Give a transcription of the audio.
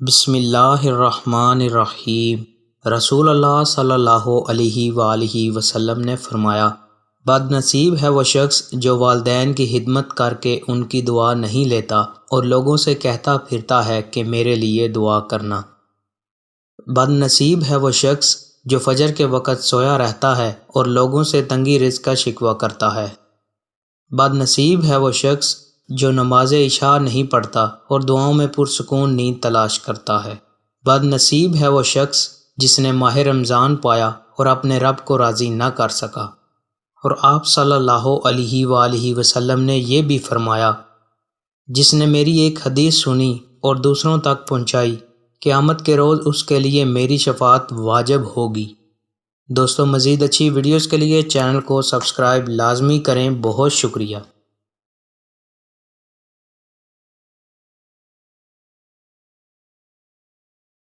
بسم اللہ الرحمن الرحیم۔ رسول اللہ صلی اللہ علیہ وآلہ وسلم نے فرمایا، بد نصیب ہے وہ شخص جو والدین کی خدمت کر کے ان کی دعا نہیں لیتا اور لوگوں سے کہتا پھرتا ہے کہ میرے لیے دعا کرنا۔ بد نصیب ہے وہ شخص جو فجر کے وقت سویا رہتا ہے اور لوگوں سے تنگی رزق کا شکوہ کرتا ہے۔ بد نصیب ہے وہ شخص جو نماز عشاء نہیں پڑھتا اور دعاؤں میں پرسکون نیند تلاش کرتا ہے۔ بد نصیب ہے وہ شخص جس نے ماہ رمضان پایا اور اپنے رب کو راضی نہ کر سکا۔ اور آپ صلی اللہ علیہ وآلہ وسلم نے یہ بھی فرمایا، جس نے میری ایک حدیث سنی اور دوسروں تک پہنچائی، قیامت کے روز اس کے لیے میری شفاعت واجب ہوگی۔ دوستو، مزید اچھی ویڈیوز کے لیے چینل کو سبسکرائب لازمی کریں۔ بہت شکریہ۔